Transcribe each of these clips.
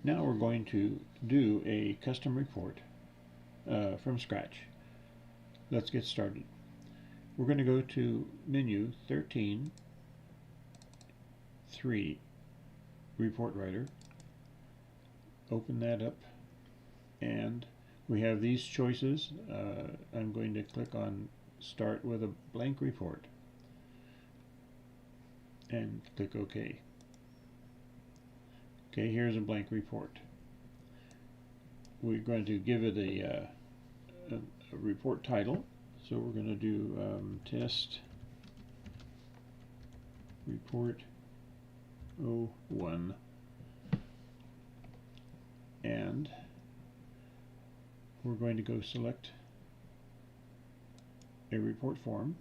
Now we're going to do a custom report from scratch. Let's get started. We're going to go to menu 13, 3, report writer. Open that up, and we have these choices. I'm going to click on start with a blank report and click OK. Okay, here's a blank report. We're going to give it a report title. So we're going to do test report 01, and we're going to go select a report form,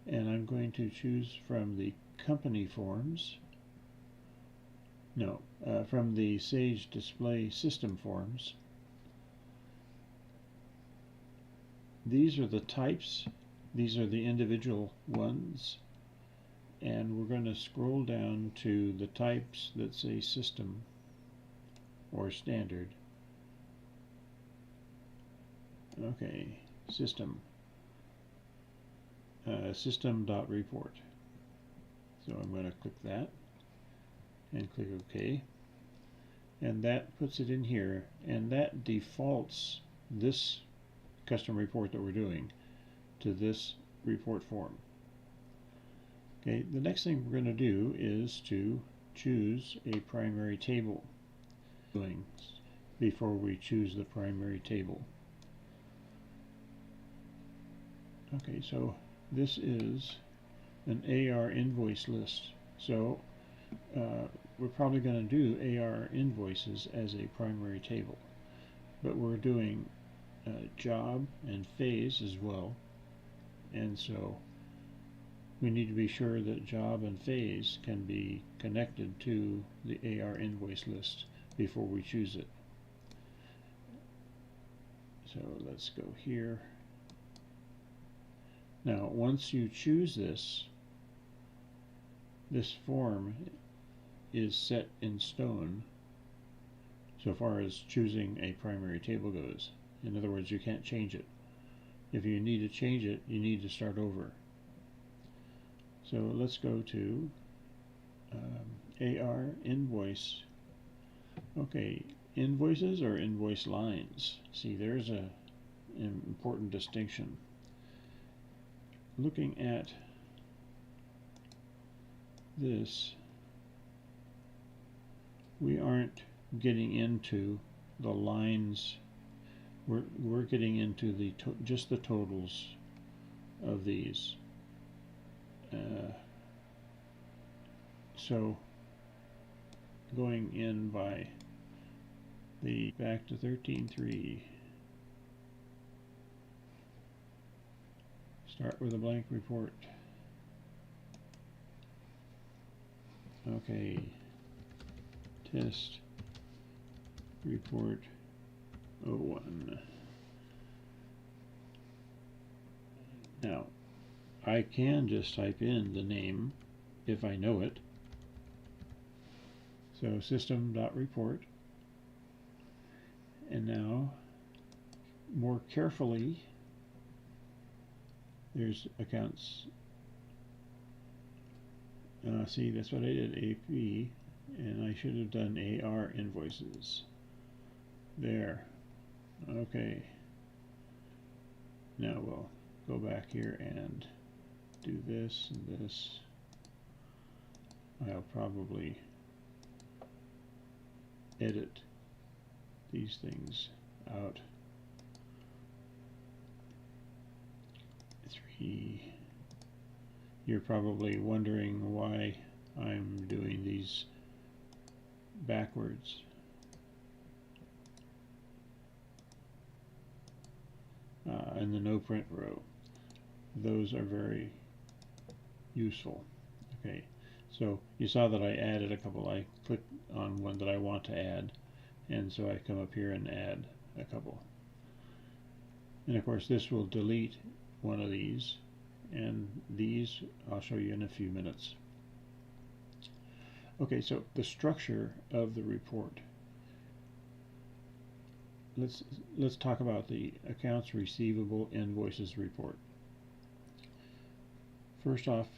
and I'm going to choose from the company forms, from the Sage Display System forms. These are the types, these are the individual ones, and we're going to scroll down to the types that say system or standard. Okay, system. System.report. So I'm going to click that and click OK. And that puts it in here, and that defaults this custom report that we're doing to this report form. Okay, the next thing we're going to do is to choose a primary table before we choose the primary table. Okay, so this is an AR invoice list. So we're probably going to do AR invoices as a primary table, but we're doing job and phase as well, and so we need to be sure that job and phase can be connected to the AR invoice list before we choose it. So let's go here. Now once you choose this form is set in stone so far as choosing a primary table goes. In other words, you can't change it. If you need to change it, you need to start over. So let's go to AR invoice. Okay, invoices or invoice lines. See, there's an important distinction. Looking at this, we aren't getting into the lines. We're getting into the just the totals of these. So going in by the back to 13.3. Start with a blank report. Okay, test report 01. Now, I can just type in the name if I know it. So system.report. And now, more carefully, there's accounts. See, that's what I did, AP, and I should have done AR invoices. There. Okay. Now we'll go back here and do this and this. I'll probably edit these things out. 3. You're probably wondering why I'm doing these backwards. And the no print row. Those are very useful. Okay, so you saw that I added a couple. I clicked on one that I want to add, and so I come up here and add a couple. And of course this will delete one of these, and these I'll show you in a few minutes. Okay, so the structure of the report. Let's talk about the accounts receivable invoices report. First off,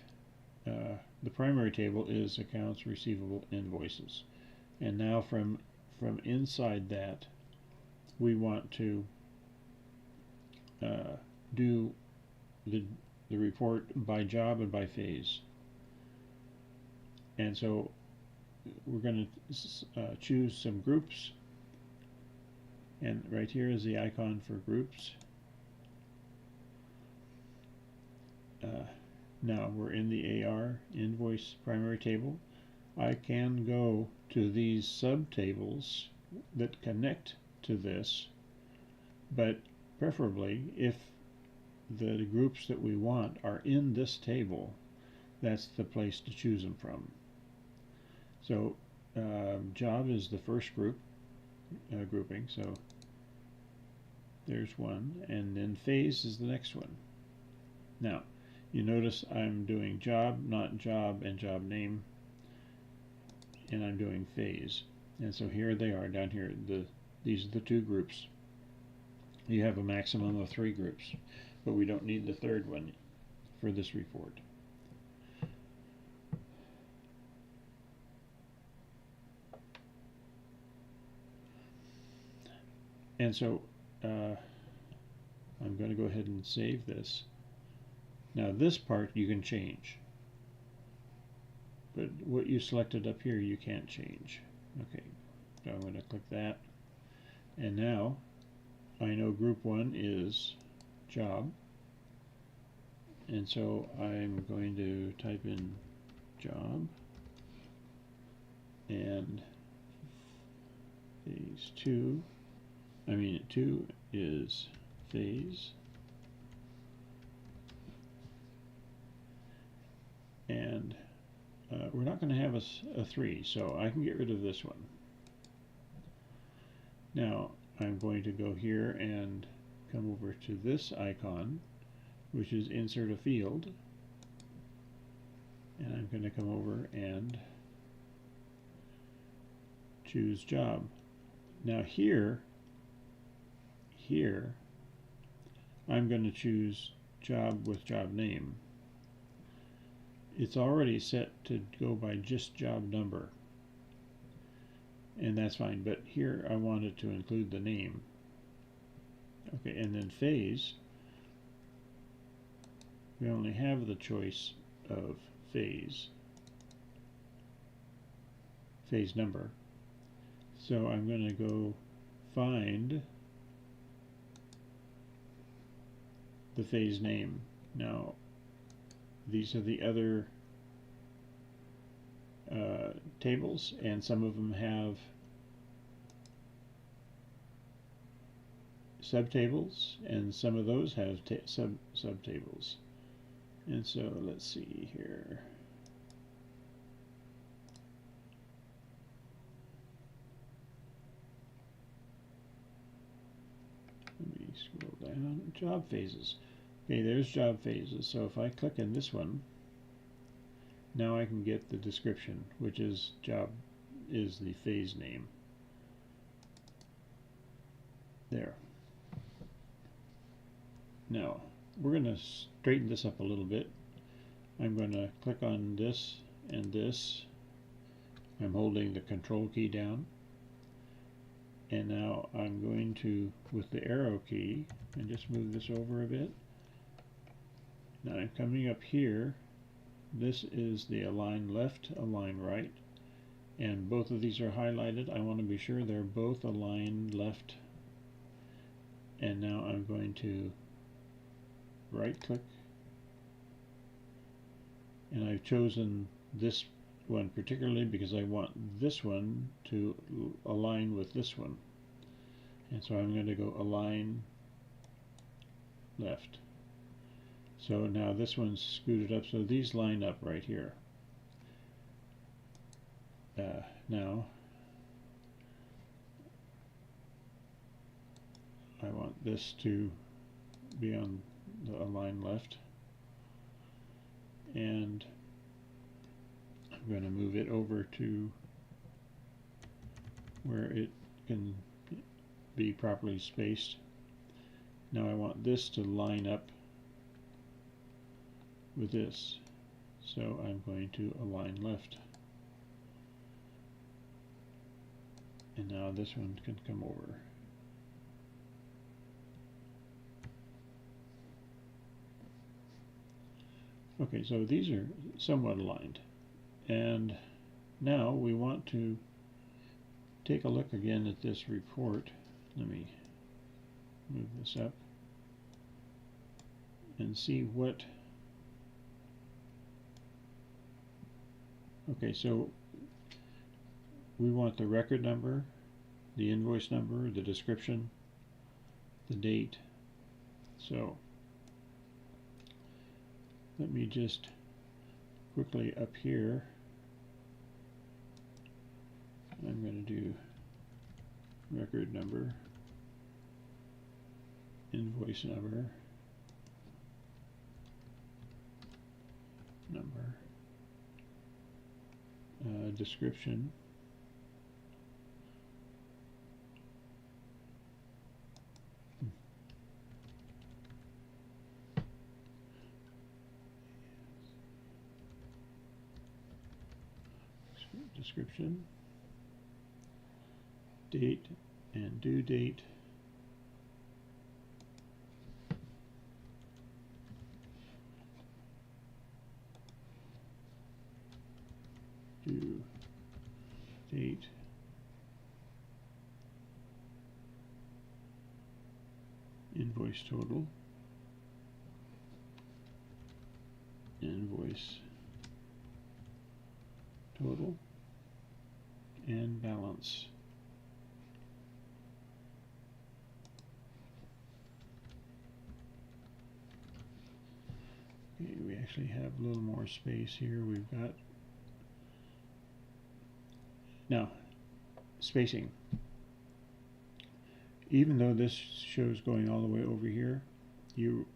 the primary table is accounts receivable invoices, and now from inside that, we want to do the report by job and by phase. And so we're going to choose some groups, and right here is the icon for groups. Now we're in the AR invoice primary table. I can go to these subtables that connect to this, but preferably if the groups that we want are in this table, that's the place to choose them from. So job is the first grouping, so there's one, and then phase is the next one. Now you notice I'm doing job, not job, and job name, and I'm doing phase. And so here they are down here. These are the two groups. You have a maximum of 3 groups, but we don't need the third one for this report. And so I'm going to go ahead and save this. Now this part you can change, but what you selected up here you can't change. Okay, so I'm going to click that, and now I know group 1 is job, and so I'm going to type in job, and phase 2 is phase, and we're not going to have a 3, so I can get rid of this one. Now I'm going to go here and come over to this icon, which is insert a field, and I'm going to come over and choose job. Now here I'm going to choose job with job name. It's already set to go by just job number, and that's fine, but here I want it to include the name. Okay, and then phase, we only have the choice of phase number. So I'm going to go find the phase name. Now these are the other tables, and some of them have subtables, and some of those have subtables. And so let's see here. Let me scroll down. Job phases. Okay, there's job phases. So if I click in this one, now I can get the description, which is job is the phase name. There. Now we're going to straighten this up a little bit. I'm going to click on this and this. I'm holding the control key down, and now I'm going to, with the arrow key, and just move this over a bit. Now I'm coming up here. This is the align left, align right, and both of these are highlighted. I want to be sure they're both aligned left, and now I'm going to right click, and I've chosen this one particularly because I want this one to align with this one, and so I'm going to go align left. So now this one's scooted up, so these line up right here. Now I want this to be on the align left, and I'm I'm going to move it over to where it can be properly spaced. Now I want this to line up with this, so I'm going to align left. And now this one can come over. Okay, so these are somewhat aligned. And now we want to take a look again at this report. Let me move this up and see what. Okay, so we want the record number, the invoice number, the description, the date. So let me just quickly up here, I'm going to do record number, invoice number, description, date and due date, due date, invoice total, invoice total, and balance. Okay, we actually have a little more space here. We've got now spacing. Even though this shows going all the way over here, you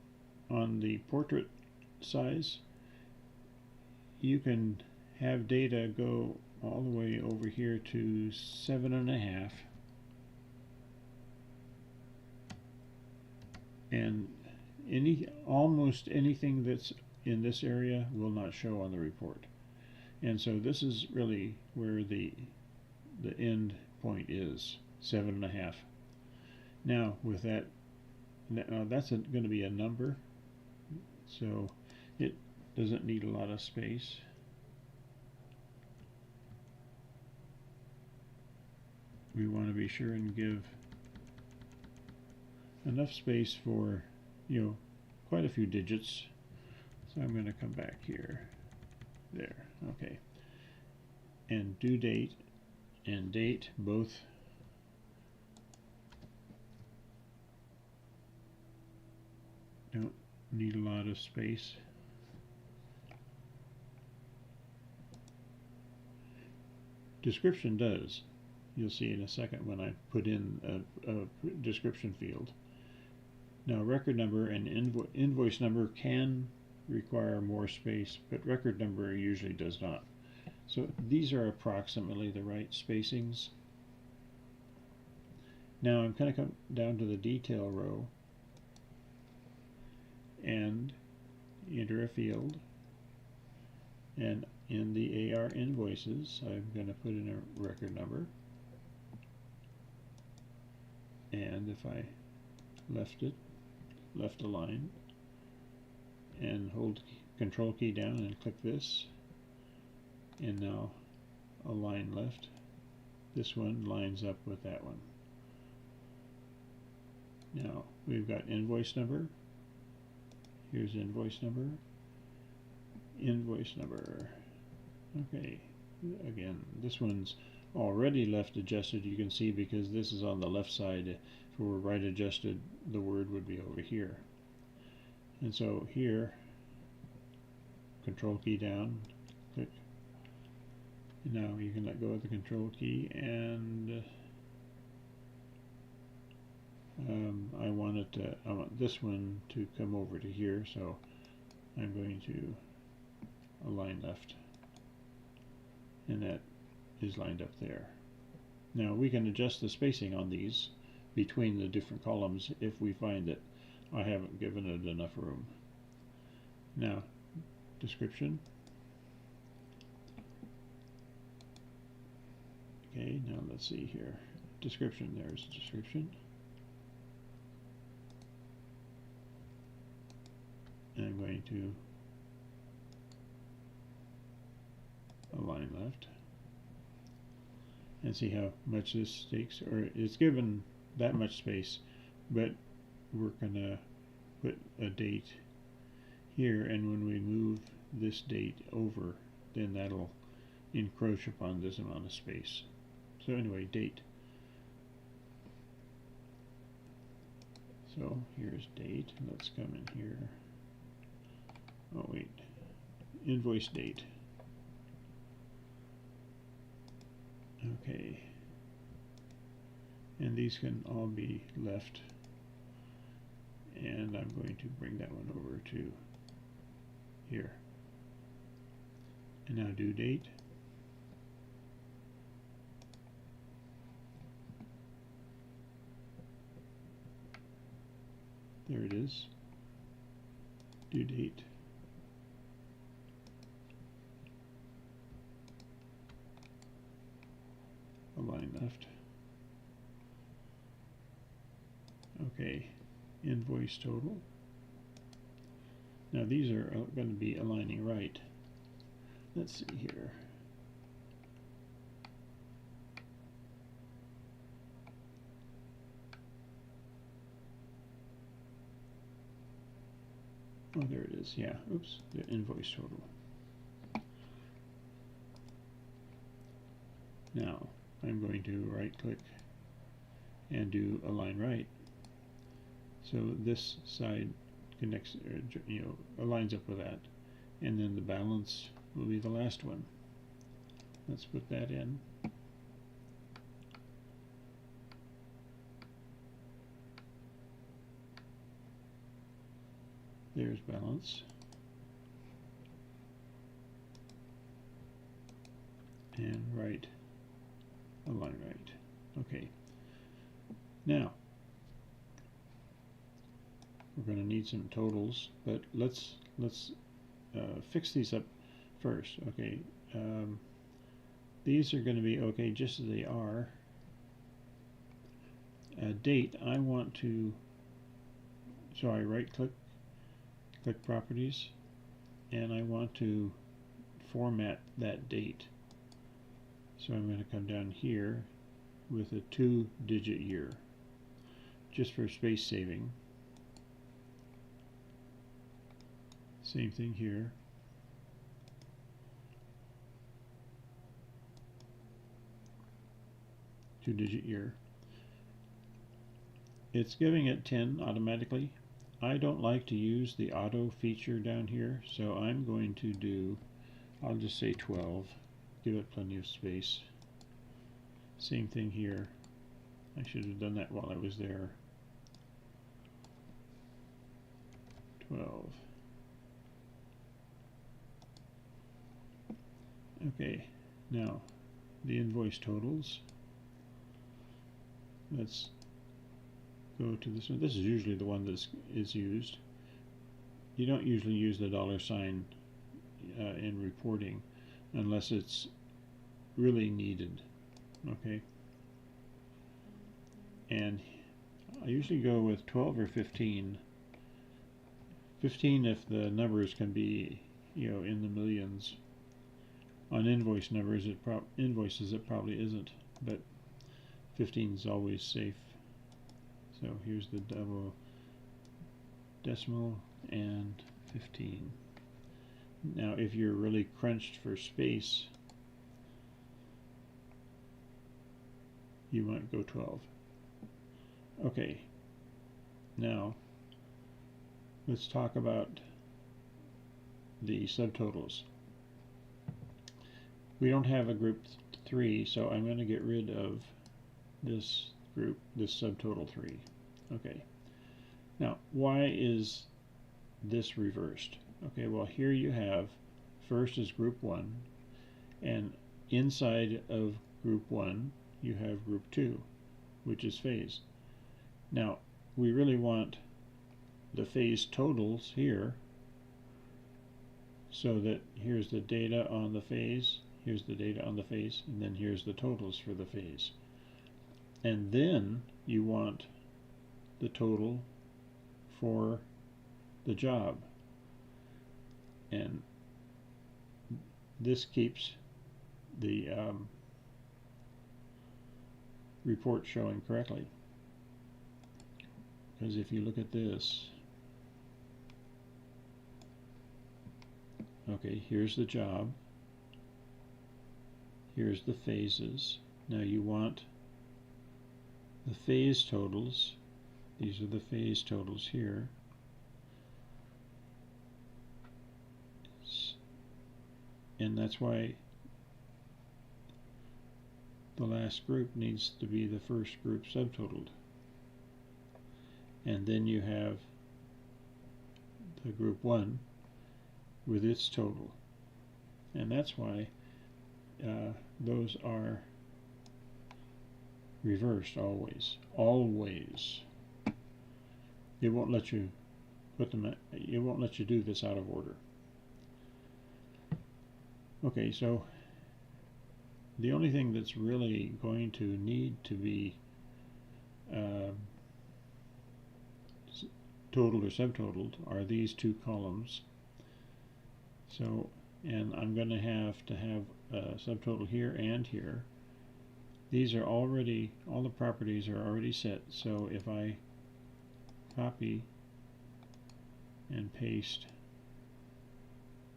on the portrait size, you can have data go all the way over here to 7.5, and almost anything that's in this area will not show on the report. And so this is really where the end point is, 7.5. Now with that, that's going to be a number, so it doesn't need a lot of space. We want to be sure and give enough space for, quite a few digits. So I'm going to come back here. There. Okay. And due date and date both don't need a lot of space. Description does. You'll see in a second when I put in a description field. Now record number and invoice number can require more space, but record number usually does not. So these are approximately the right spacings. Now I'm going to come down to the detail row and enter a field, and in the AR invoices I'm going to put in a record number, and if I left align and hold control key down and click this, and now align left, this one lines up with that one. Now we've got invoice number, here's invoice number, okay, again this one's already left adjusted, you can see, because this is on the left side. If it were right adjusted, the word would be over here. And so here, control key down, click, and now you can let go of the control key, and I want this one to come over to here, so I'm going to align left. and that is lined up there. Now we can adjust the spacing on these between the different columns if we find that I haven't given it enough room. Now, description. Okay, now let's see here. Description, there's description. And I'm going to align left. And see how much this takes, or it's given that much space, but we're going to put a date here, and when we move this date over, then that'll encroach upon this amount of space. So anyway, date. So here's date. Let's come in here. Oh wait, invoice date. Okay, and these can all be left, and I'm going to bring that one over to here. And now due date. There it is. Due date. Align left. Okay, invoice total. Now these are going to be aligning right. Let's see here. Oh, there it is. Yeah, oops, the invoice total. Now, I'm going to right click and do align right. So this side connects, aligns up with that. And then the balance will be the last one. Let's put that in. There's balance. And right, align right. Okay. Now, we're going to need some totals, but let's fix these up first. Okay, these are going to be okay just as they are. Date, I want to, so I right click properties, and I want to format that date. So I'm going to come down here with a 2-digit year, just for space saving. Same thing here. Two-digit year. It's giving it 10 automatically. I don't like to use the auto feature down here, so I'm going to do, I'll just say 12. Give it plenty of space. Same thing here. I should have done that while I was there. 12. Okay, now the invoice totals. Let's go to this one. This is usually the one that is used. You don't usually use the $sign in reporting unless it's really needed. Okay, and I usually go with 12 or 15. 15 if the numbers can be, in the millions. On invoice numbers, invoices it probably isn't, but 15 is always safe. So here's the double decimal and 15. Now, if you're really crunched for space, you might go 12. Okay, now let's talk about the subtotals. We don't have a group 3, so I'm going to get rid of this group, this subtotal 3. Okay, now why is this reversed? Okay, well here you have, first is group 1, and inside of group 1 you have group 2, which is phase. Now we really want the phase totals here, so that here's the data on the phase, here's the data on the phase, and then here's the totals for the phase. And then you want the total for the job. And this keeps the report showing correctly. Because if you look at this, okay, here's the job, here's the phases. Now you want the phase totals. These are the phase totals here. And that's why the last group needs to be the first group subtotaled. And then you have the group 1 with its total. And that's why those are reversed always. Always. It won't let you put them. It won't let you do this out of order. Okay, so the only thing that's really going to need to be totaled or subtotaled are these two columns. So, and I'm going to have a subtotal here and here. These are already, all the properties are already set, so if I copy and paste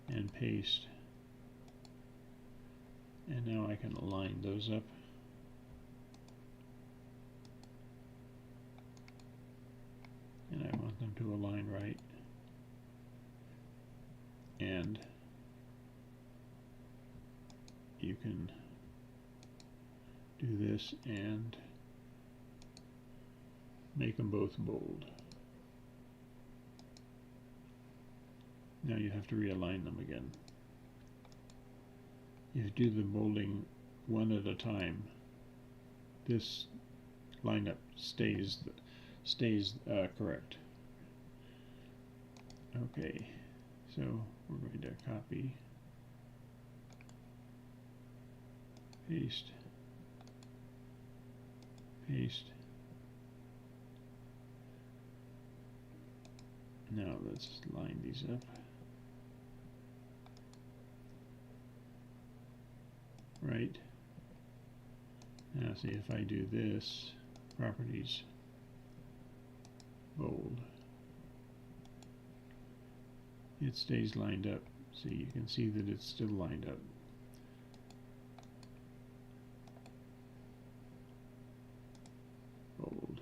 and paste, and now I can align those up. And I want them to align right. And you can do this and make them both bold. Now you have to realign them again. If you do the bolding one at a time, this lineup stays correct. Okay, so we're going to copy, paste, paste. Now let's line these up. Right. Now see if I do this, properties, bold. It stays lined up. See, you can see that it's still lined up. Bold.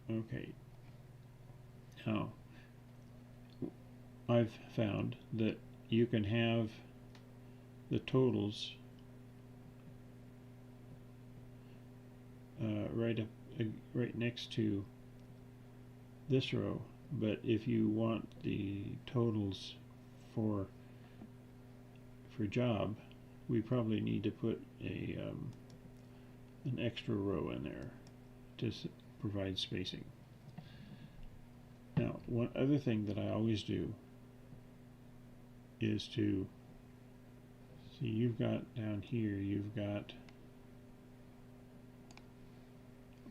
Okay. Now, I've found that you can have the totals right next to this row, but if you want the totals for job, we probably need to put an extra row in there to provide spacing. Now, one other thing that I always do is to see, you've got down here, you've got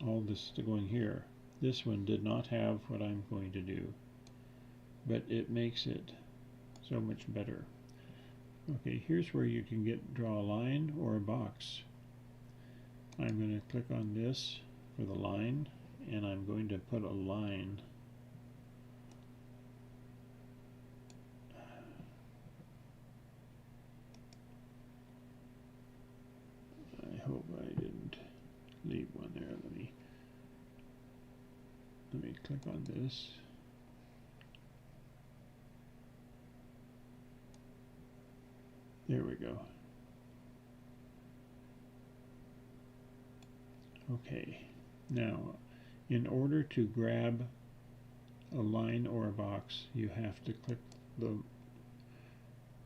all this going here. This one did not have what I'm going to do, but it makes it so much better. Okay, here's where you can draw a line or a box. I'm going to click on this for the line, and I'm going to put a line . I hope I didn't leave one there. Let me click on this. There we go. Okay, now in order to grab a line or a box, you have to click the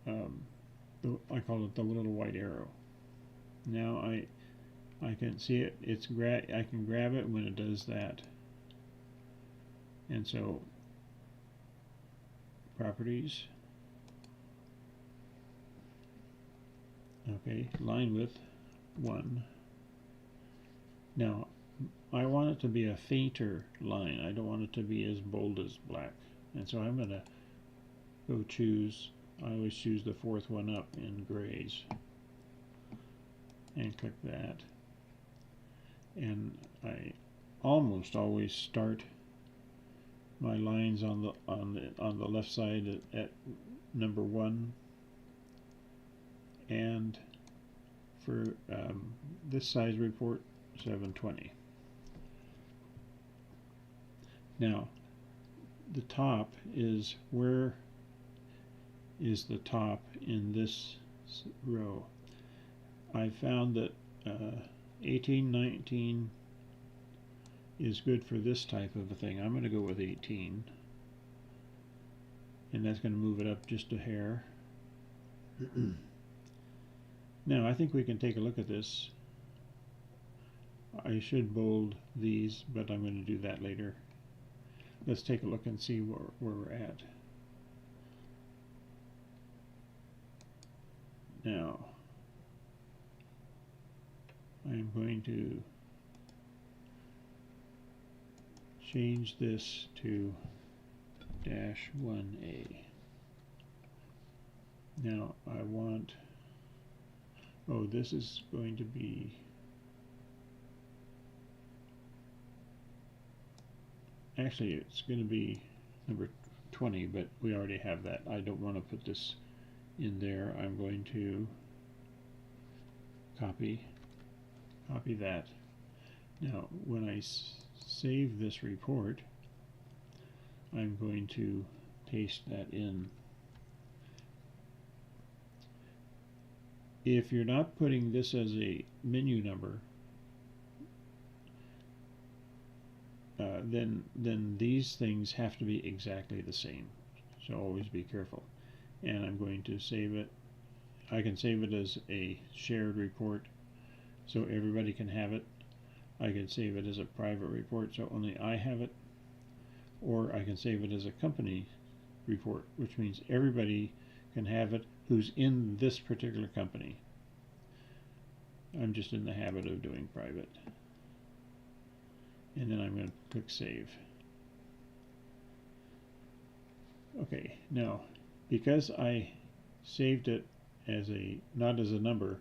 I call it the little white arrow. Now I can see it. I can grab it when it does that. And so properties. Okay, line width 1. Now I want it to be a fainter line. I don't want it to be as bold as black. And so I'm going to go choose, I always choose the fourth one up in grays. And click that. And I almost always start my lines on the left side at number 1, and for this size report 720. Now the top is, where is the top in this row? I found that 1819 is good for this type of a thing. I'm going to go with 18, and that's going to move it up just a hair. Now I think we can take a look at this. I should bold these, but I'm going to do that later. Let's take a look and see where we're at. Now I'm going to change this to -1A. Now I want, oh, this is going to be, actually it's going to be number 20, but we already have that. I don't want to put this in there. I'm going to copy that. Now when I save this report, I'm going to paste that in. If you're not putting this as a menu number, then these things have to be exactly the same. So always be careful. And I'm going to save it. I can save it as a shared report so everybody can have it. I can save it as a private report so only I have it. Or I can save it as a company report, which means everybody can have it who's in this particular company. I'm just in the habit of doing private. And then I'm going to click save. Okay, now because I saved it as a, not as a number,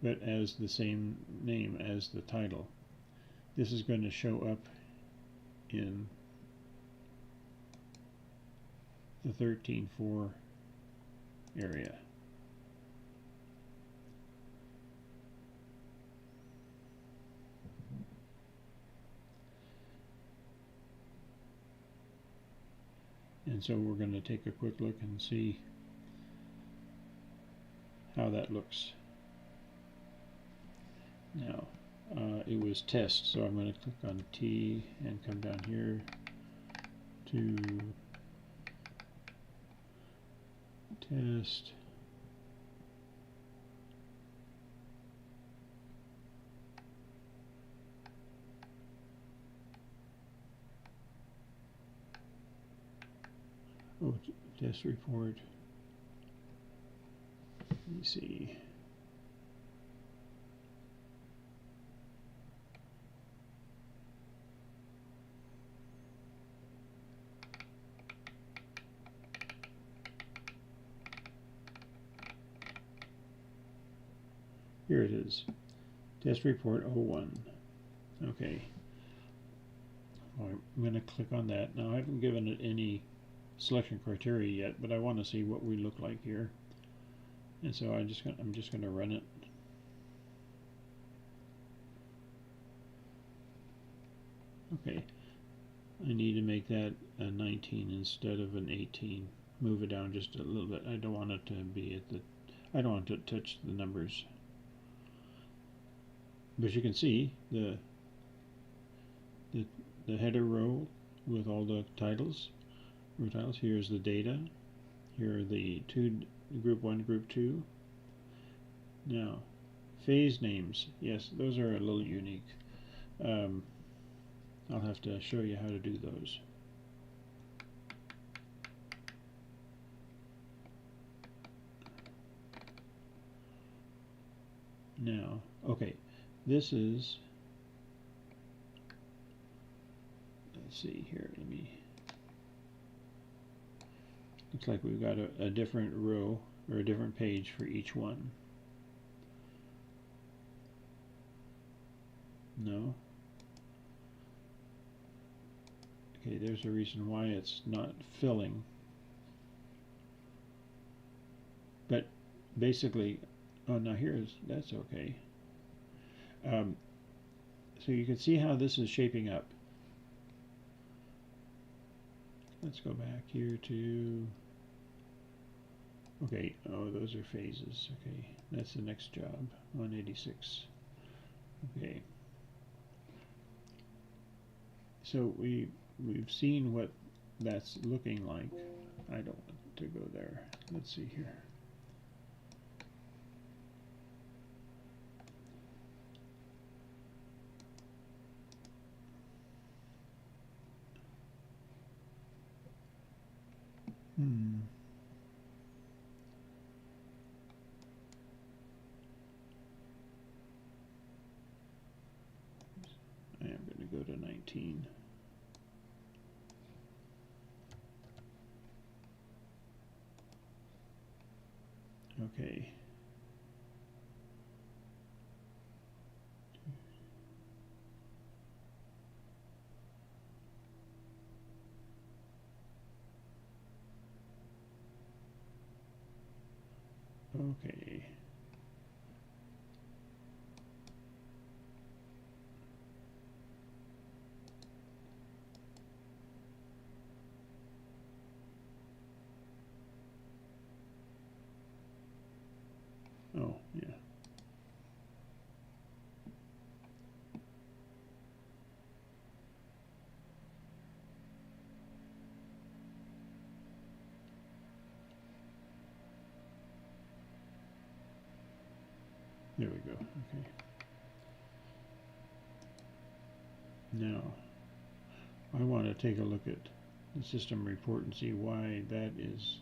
but as the same name as the title, this is going to show up in the 13.4 area. And so we're going to take a quick look and see how that looks. Now, it was test, so I'm going to click on T and come down here to test. Oh, test report. Let me see. Here it is. Test report 01. Okay. I'm going to click on that. Now I haven't given it any selection criteria yet, but I want to see what we look like here. And so I'm just going to run it. Okay. I need to make that a 19 instead of an 18. Move it down just a little bit. I don't want it to be at the, I don't want it to touch the numbers. But you can see the header row with all the titles. Here's the data. Here are the group 1, group 2. Now, phase names, yes, those are a little unique. I'll have to show you how to do those. Now, okay, this is, let's see here, looks like we've got a different row or a different page for each one. No? Okay, there's a reason why it's not filling. But basically, oh, now that's okay. So you can see how this is shaping up. Let's go back here to, okay, oh, those are phases. Okay, that's the next job, 186. Okay. So we've seen what that's looking like. I don't want to go there. Let's see here. I am going to go to 19. Okay. Okay. Oh, yeah. There we go. Okay. Now, I want to take a look at the system report and see why that is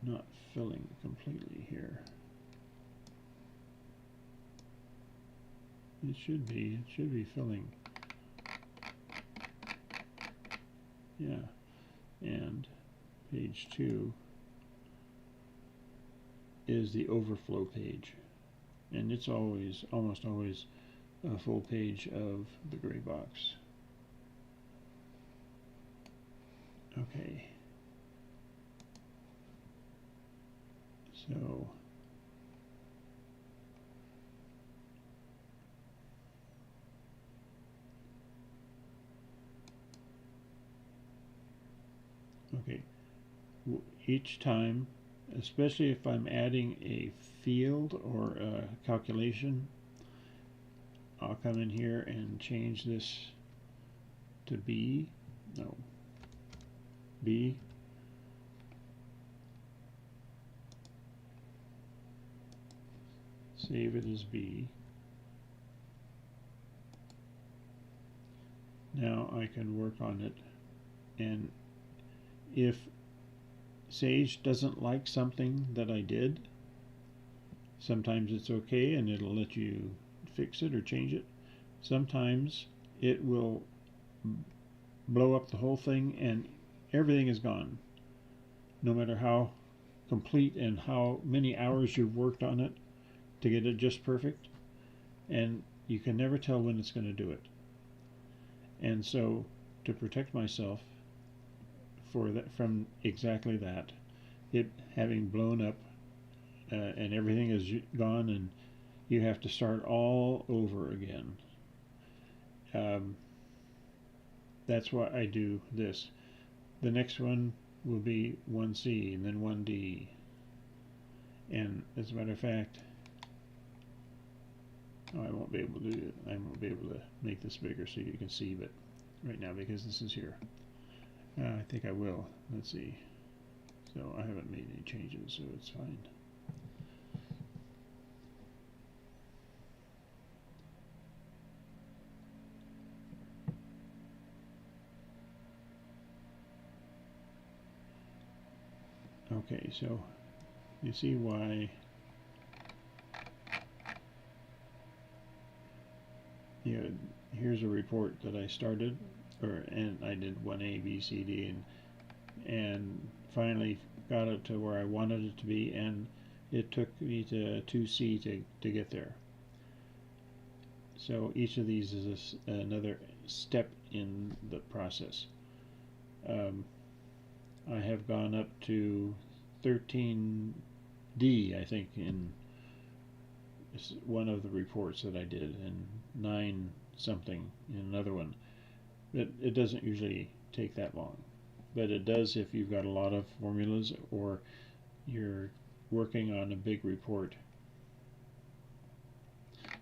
not filling completely here. It should be filling. Yeah. And page 2 is the overflow page. And it's almost always a full page of the gray box. Okay. So okay, each time, especially if I'm adding a field or a calculation, I'll come in here and change this to B. No, B. Save it as B. Now I can work on it, and if Sage doesn't like something that I did, sometimes it's okay and it'll let you fix it or change it. Sometimes it will blow up the whole thing and everything is gone, no matter how complete and how many hours you've worked on it to get it just perfect, and you can never tell when it's going to do it. And so, to protect myself from exactly that, it having blown up and everything is gone and you have to start all over again, that's why I do this. The next one will be 1C and then 1D, and as a matter of fact, I won't be able to do it. I won't be able to make this bigger so you can see, but right now, because this is here, I think think I will. Let's see. So I haven't made any changes, so it's fine. Okay, so you see why here's a report that I started, and I did 1A, B, C, D, and finally got it to where I wanted it to be, and it took me to 2C to get there. So each of these is another step in the process. I have gone up to 13D, I think, in one of the reports that I did, and 9 something in another one. It doesn't usually take that long, but it does if you've got a lot of formulas or you're working on a big report.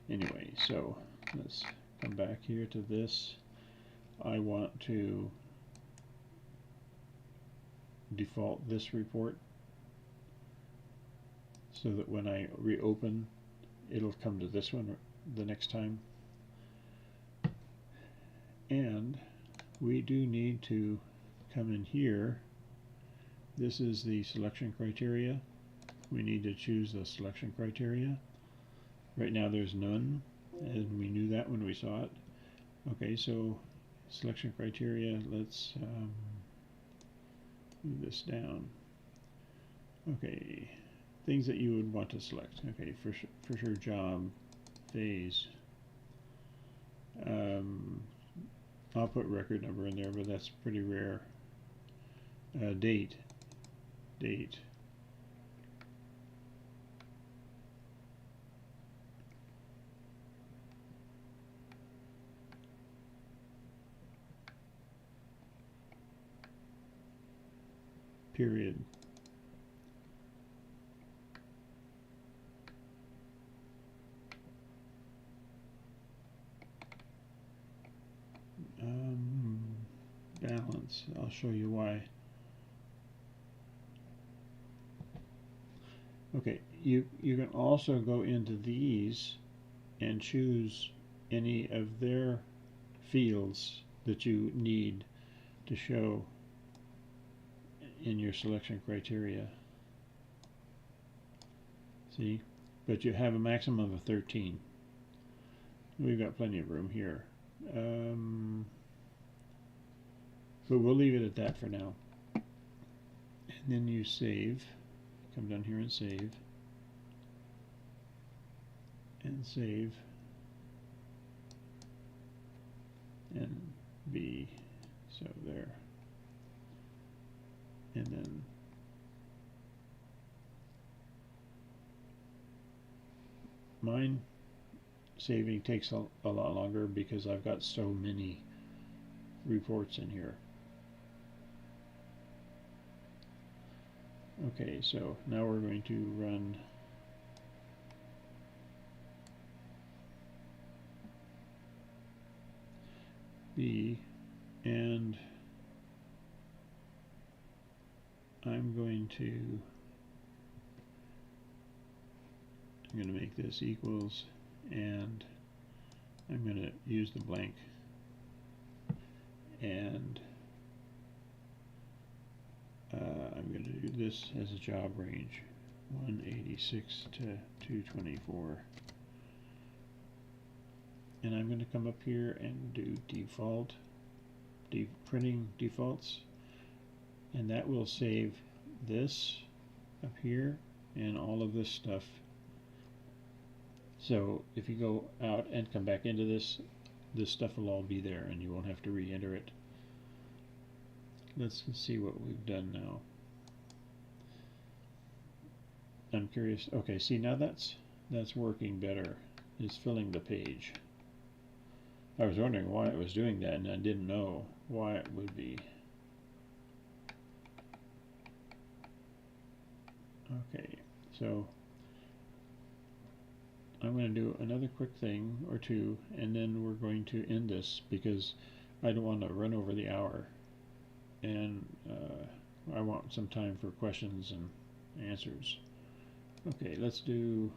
Anyway, so let's come back here to this. I want to default this report so that when I reopen, it'll come to this one the next time. And we do need to come in here. This is the selection criteria. We need to choose the selection criteria. Right now there's none, and we knew that when we saw it. Okay, so selection criteria, let's move this down. Okay, things that you would want to select. Okay, for sure job, phase. I'll put record number in there, but that's pretty rare. Date. Period. Balance. I'll show you why. Okay, you can also go into these and choose any of their fields that you need to show in your selection criteria. See? But you have a maximum of 13. We've got plenty of room here. But we'll leave it at that for now. And then you save. Come down here and save. And save. And B. So there. And then mine saving takes a lot longer because I've got so many reports in here. Okay, so now we're going to run B, and I'm going to make this equals, and I'm going to use the blank, and I'm going to do this as a job range, 186 to 224. And I'm going to come up here and do default, printing defaults, and that will save this up here and all of this stuff. So if you go out and come back into this stuff will all be there and you won't have to re-enter it. Let's see what we've done now. I'm curious. Okay, see, now that's working better. It's filling the page. I was wondering why it was doing that, and I didn't know why it would be. Okay, so I'm going to do another quick thing or two, and then we're going to end this because I don't want to run over the hour. And I want some time for questions and answers. Okay, let's do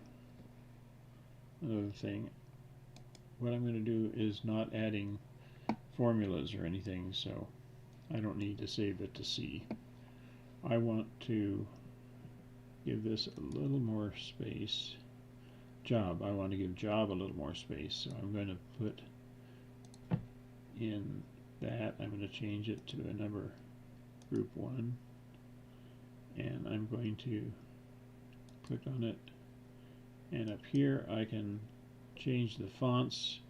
another thing. What I'm going to do is not adding formulas or anything, so I don't need to save it to C. I want to give this a little more space. Job, I want to give job a little more space, so I'm going to put in that, I'm going to change it to a number group 1, and I'm going to click on it, and up here I can change the fonts,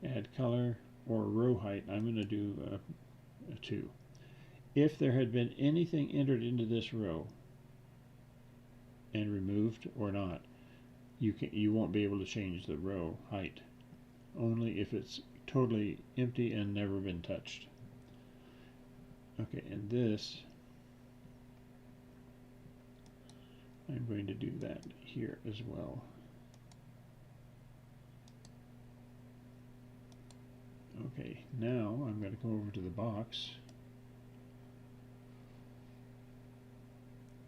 add color, or row height. I'm going to do a 2. If there had been anything entered into this row and removed or not, you won't be able to change the row height, only if it's totally empty and never been touched. Okay, and this, I'm going to do that here as well. Okay, now I'm going to go over to the box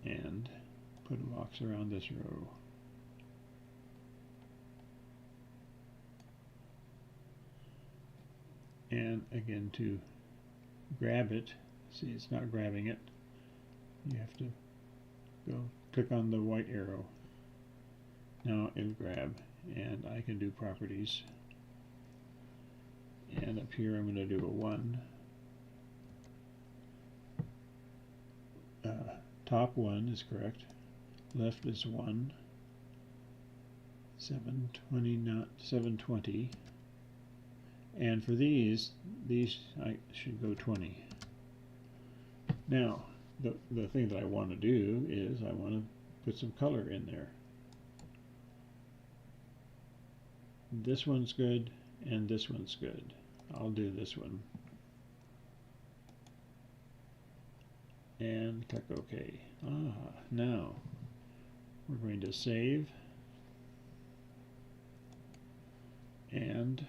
and put a box around this row. And again, to grab it, see, it's not grabbing it. You have to go click on the white arrow. Now it'll grab, and I can do properties. And up here I'm going to do a 1. Top 1 is correct. Left is 1. 720, not 720. And for these I should go 20. Now, the thing that I want to do is I want to put some color in there. This one's good, and this one's good. I'll do this one. And click OK. Now we're going to save, and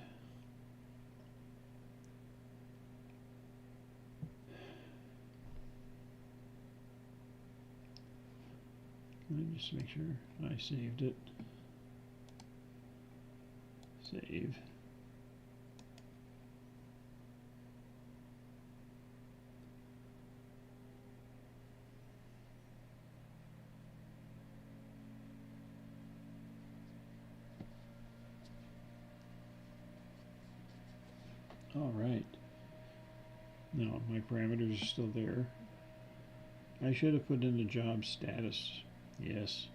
let me just make sure I saved it. Save. All right. Now my parameters are still there. I should have put in the job status. Yes.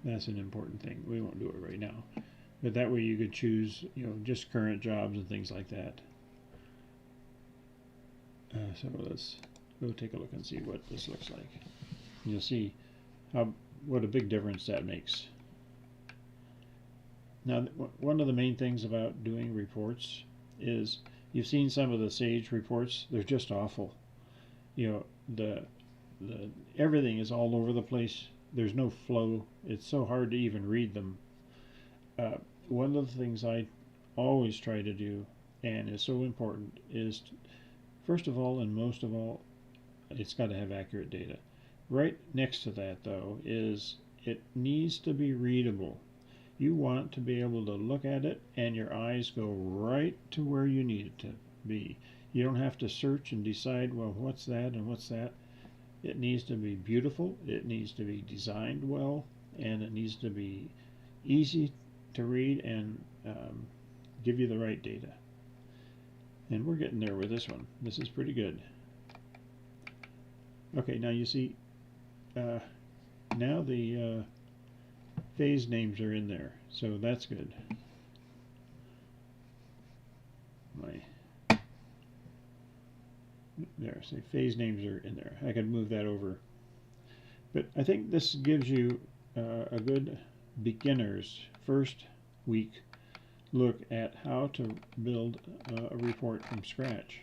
That's an important thing. We won't do it right now. But that way you could choose, just current jobs and things like that. So let's go take a look and see what this looks like. You'll see what a big difference that makes. Now, one of the main things about doing reports is you've seen some of the Sage reports. They're just awful. Everything is all over the place. There's no flow. It's so hard to even read them. One of the things I always try to do, and is so important, is first of all and most of all, it's got to have accurate data. Right next to that, though, is it needs to be readable. You want to be able to look at it and your eyes go right to where you need it to be. You don't have to search and decide, well, what's that and what's that. It needs to be beautiful, it needs to be designed well, and it needs to be easy to read and give you the right data. And we're getting there with this one. This is pretty good. Okay, now you see, now the phase names are in there, so that's good. There, say phase names are in there. I could move that over. But I think this gives you a good beginner's first week look at how to build a report from scratch.